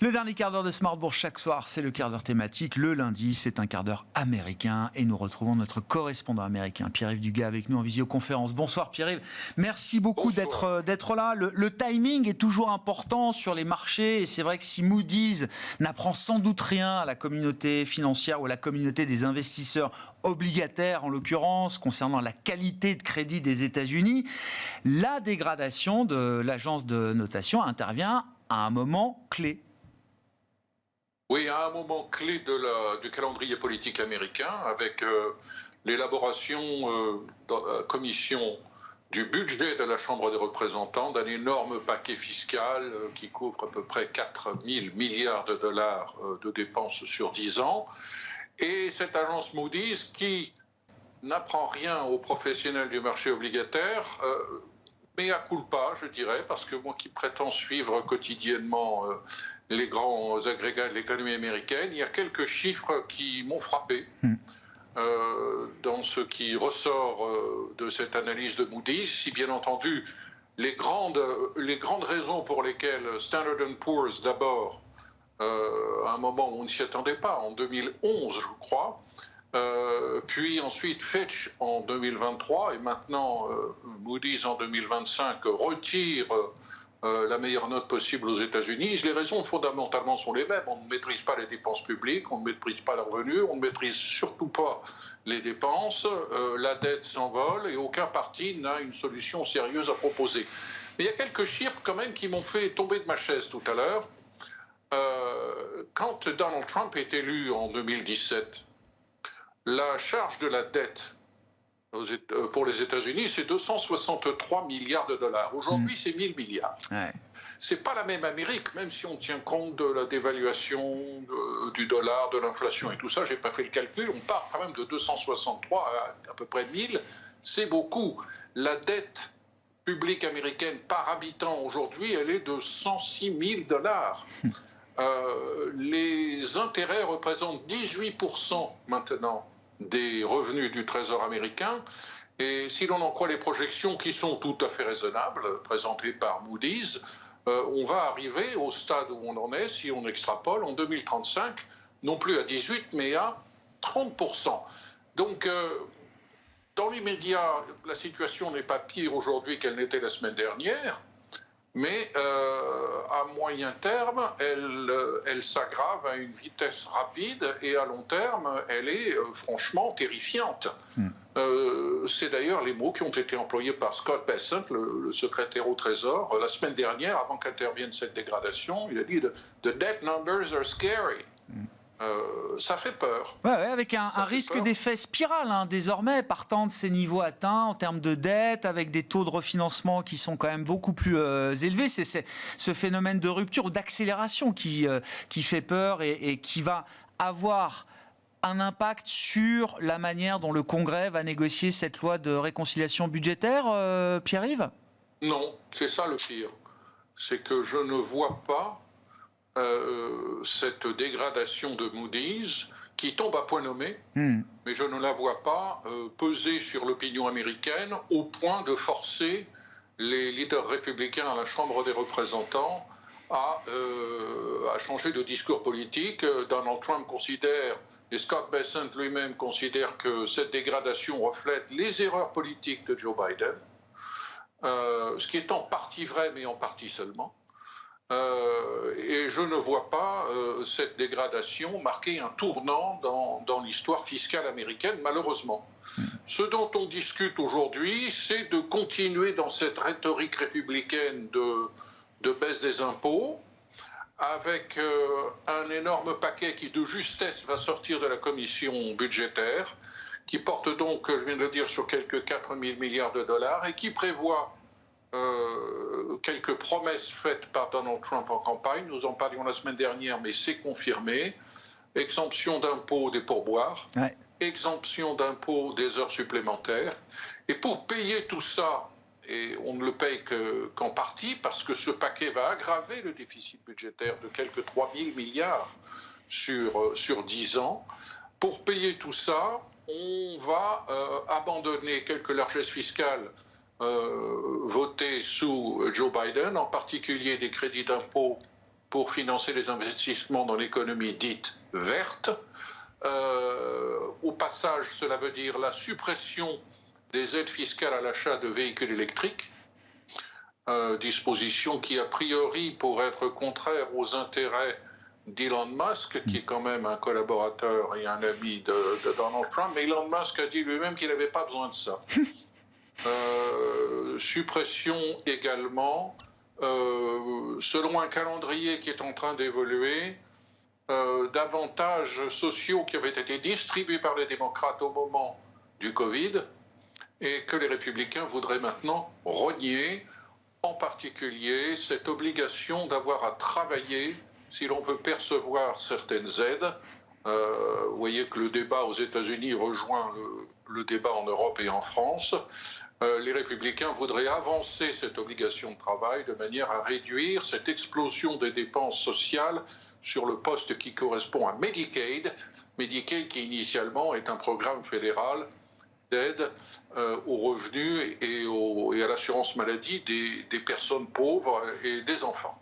Le dernier quart d'heure de Smart Bourse chaque soir, c'est le quart d'heure thématique. Le lundi, c'est un quart d'heure américain et nous retrouvons notre correspondant américain, Pierre-Yves Dugas, avec nous en visioconférence. Bonsoir Pierre-Yves. Merci beaucoup d'être là. Le timing est toujours important sur les marchés et c'est vrai que si Moody's n'apprend sans doute rien à la communauté financière ou à la communauté des investisseurs obligataires, en l'occurrence, concernant la qualité de crédit des États-Unis, la dégradation de l'agence de notation intervient à un moment clé. Oui, à un moment clé du calendrier politique américain, avec l'élaboration dans la commission du budget de la Chambre des représentants d'un énorme paquet fiscal qui couvre à peu près 4 000 milliards de dollars de dépenses sur 10 ans. Et cette agence Moody's qui n'apprend rien aux professionnels du marché obligataire, mais à culpa, je dirais, parce que moi qui prétends suivre quotidiennement les grands agrégats de l'économie américaine, il y a quelques chiffres qui m'ont frappé dans ce qui ressort de cette analyse de Moody's. Si bien entendu, les grandes raisons pour lesquelles Standard & Poor's d'abord, à un moment où on ne s'y attendait pas, en 2011 je crois, puis ensuite Fitch en 2023 et maintenant Moody's en 2025 retire la meilleure note possible aux États-Unis. Les raisons fondamentalement sont les mêmes. On ne maîtrise pas les dépenses publiques, on ne maîtrise pas les revenus, on ne maîtrise surtout pas les dépenses, la dette s'envole et aucun parti n'a une solution sérieuse à proposer. Mais il y a quelques chiffres quand même qui m'ont fait tomber de ma chaise tout à l'heure. Quand Donald Trump est élu en 2017, la charge de la dette pour les États-Unis, c'est 263 milliards de dollars. Aujourd'hui, c'est 1000 milliards. Ouais. C'est pas la même Amérique, même si on tient compte de la dévaluation du dollar, de l'inflation et tout ça. J'ai pas fait le calcul. On part quand même de 263 à peu près 1000. C'est beaucoup. La dette publique américaine par habitant aujourd'hui, elle est de 106 000 dollars. Les intérêts représentent 18% maintenant des revenus du Trésor américain. Et si l'on en croit les projections qui sont tout à fait raisonnables, présentées par Moody's, on va arriver au stade où on en est, si on extrapole, en 2035, non plus à 18, mais à 30%. Donc, dans l'immédiat, la situation n'est pas pire aujourd'hui qu'elle n'était la semaine dernière, mais à moyen terme, elle s'aggrave à une vitesse rapide et à long terme, elle est franchement terrifiante. C'est d'ailleurs les mots qui ont été employés par Scott Bessent, le secrétaire au Trésor, la semaine dernière, avant qu'intervienne cette dégradation. Il a dit « The debt numbers are scary ». Ça fait peur. Ouais, avec un risque d'effet spirale, désormais, partant de ces niveaux atteints en termes de dette, avec des taux de refinancement qui sont quand même beaucoup plus élevés. C'est ce phénomène de rupture ou d'accélération qui fait peur et qui va avoir un impact sur la manière dont le Congrès va négocier cette loi de réconciliation budgétaire, Pierre-Yves ? Non, c'est ça le pire. C'est que je ne vois pas cette dégradation de Moody's qui tombe à point nommé, mais je ne la vois pas peser sur l'opinion américaine au point de forcer les leaders républicains à la Chambre des représentants à changer de discours politique. Donald Trump considère, et Scott Bessent lui-même considère que cette dégradation reflète les erreurs politiques de Joe Biden, ce qui est en partie vrai, mais en partie seulement. Et je ne vois pas cette dégradation marquer un tournant dans l'histoire fiscale américaine, malheureusement. Ce dont on discute aujourd'hui, c'est de continuer dans cette rhétorique républicaine de baisse des impôts, avec un énorme paquet qui, de justesse, va sortir de la commission budgétaire, qui porte donc, je viens de le dire, sur quelques 4 000 milliards de dollars, et qui prévoit quelques promesses faites par Donald Trump en campagne. Nous en parlions la semaine dernière, mais c'est confirmé. Exemption d'impôts des pourboires, exemption d'impôts des heures supplémentaires. Et pour payer tout ça, et on ne le paye qu'en partie, parce que ce paquet va aggraver le déficit budgétaire de quelques 3 000 milliards sur 10 ans. Pour payer tout ça, on va abandonner quelques largesses fiscales votées sous Joe Biden, en particulier des crédits d'impôt pour financer les investissements dans l'économie dite verte. Au passage, cela veut dire la suppression des aides fiscales à l'achat de véhicules électriques, disposition qui a priori pourrait être contraire aux intérêts d'Elon Musk, qui est quand même un collaborateur et un ami de Donald Trump. Mais Elon Musk a dit lui-même qu'il n'avait pas besoin de ça. Suppression également, selon un calendrier qui est en train d'évoluer, d'avantages sociaux qui avaient été distribués par les démocrates au moment du Covid et que les républicains voudraient maintenant renier, en particulier cette obligation d'avoir à travailler si l'on veut percevoir certaines aides. Vous voyez que le débat aux États-Unis rejoint le débat en Europe et en France. Les républicains voudraient avancer cette obligation de travail de manière à réduire cette explosion des dépenses sociales sur le poste qui correspond à Medicaid. Medicaid qui initialement est un programme fédéral d'aide aux revenus et à l'assurance maladie des personnes pauvres et des enfants.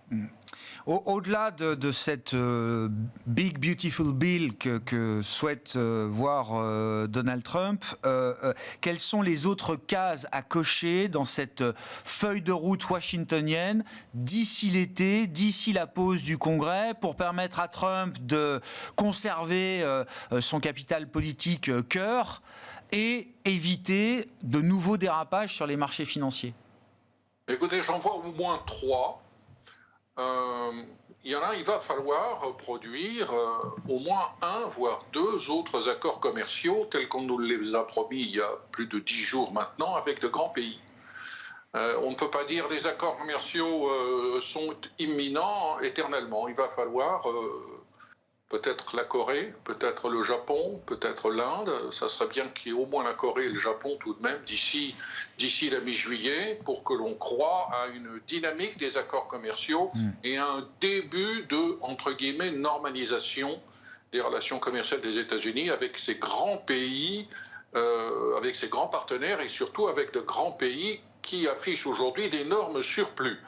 Au-delà de cette Big Beautiful Bill que souhaite voir Donald Trump, quelles sont les autres cases à cocher dans cette feuille de route washingtonienne d'ici l'été, d'ici la pause du Congrès, pour permettre à Trump de conserver son capital politique cœur et éviter de nouveaux dérapages sur les marchés financiers? Écoutez, j'en vois au moins 3. Il y en a, il va falloir produire au moins 1, voire 2 autres accords commerciaux tels qu'on nous les a promis il y a plus de 10 jours maintenant avec de grands pays. On ne peut pas dire que les accords commerciaux sont imminents éternellement. Il va falloir peut-être la Corée, peut-être le Japon, peut-être l'Inde. Ça serait bien qu'il y ait au moins la Corée et le Japon tout de même d'ici la mi-juillet pour que l'on croie à une dynamique des accords commerciaux et à un début de, entre guillemets, normalisation des relations commerciales des États-Unis avec ces grands pays, avec ces grands partenaires et surtout avec de grands pays qui affichent aujourd'hui d'énormes surplus.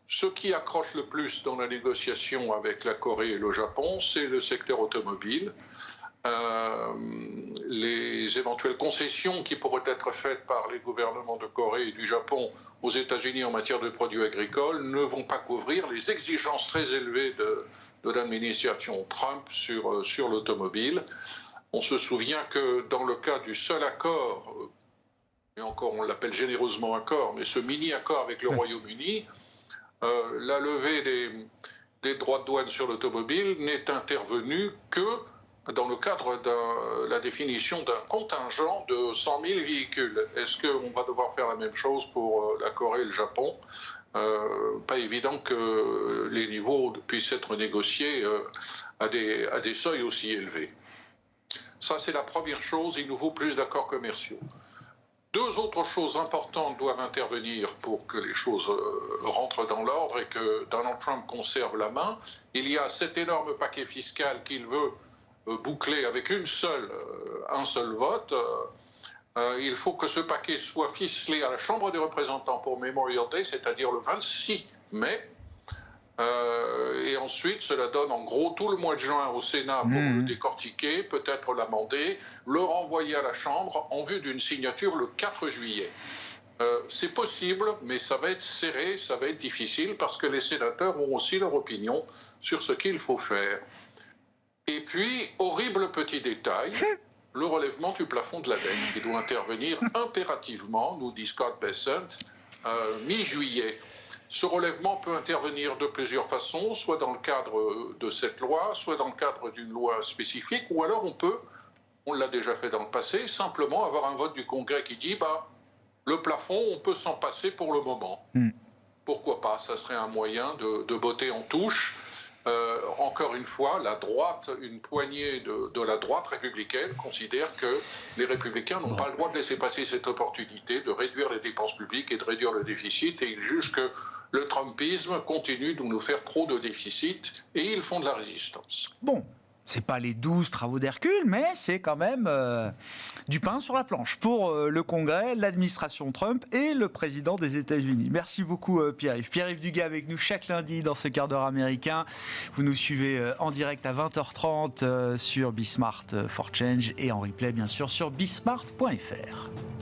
Ce qui accroche le plus dans la négociation avec la Corée et le Japon, c'est le secteur automobile. Les éventuelles concessions qui pourraient être faites par les gouvernements de Corée et du Japon aux États-Unis en matière de produits agricoles ne vont pas couvrir les exigences très élevées de l'administration Trump sur l'automobile. On se souvient que dans le cas du seul accord, et encore on l'appelle généreusement accord, mais ce mini-accord avec le Royaume-Uni, la levée des droits de douane sur l'automobile n'est intervenue que dans le cadre de la définition d'un contingent de 100 000 véhicules. Est-ce qu'on va devoir faire la même chose pour la Corée et le Japon? Pas évident que les niveaux puissent être négociés à des seuils aussi élevés. Ça, c'est la première chose. Il nous faut plus d'accords commerciaux. 2 autres choses importantes doivent intervenir pour que les choses rentrent dans l'ordre et que Donald Trump conserve la main. Il y a cet énorme paquet fiscal qu'il veut boucler avec un seul vote. Il faut que ce paquet soit ficelé à la Chambre des représentants pour Memorial Day, c'est-à-dire le 26 mai. Et ensuite, cela donne en gros tout le mois de juin au Sénat pour le décortiquer, peut-être l'amender, le renvoyer à la Chambre en vue d'une signature le 4 juillet. C'est possible, mais ça va être serré, ça va être difficile, parce que les sénateurs ont aussi leur opinion sur ce qu'il faut faire. Et puis, horrible petit détail, le relèvement du plafond de la dette, qui doit intervenir impérativement, nous dit Scott Bessent, mi-juillet. Ce relèvement peut intervenir de plusieurs façons, soit dans le cadre de cette loi, soit dans le cadre d'une loi spécifique, ou alors on l'a déjà fait dans le passé, simplement avoir un vote du Congrès qui dit le plafond, on peut s'en passer pour le moment. Pourquoi pas? Ça serait un moyen de botter en touche. Encore une fois, la droite, une poignée de la droite républicaine considère que les républicains n'ont pas le droit de laisser passer cette opportunité de réduire les dépenses publiques et de réduire le déficit, et ils jugent que le trumpisme continue de nous faire trop de déficit et ils font de la résistance. Bon. C'est pas les 12 travaux d'Hercule, mais c'est quand même du pain sur la planche pour le Congrès, l'administration Trump et le président des États-Unis. Merci beaucoup Pierre-Yves. Pierre-Yves Dugas avec nous chaque lundi dans ce quart d'heure américain. Vous nous suivez en direct à 20h30 sur Bismart for Change et en replay bien sûr sur bismart.fr.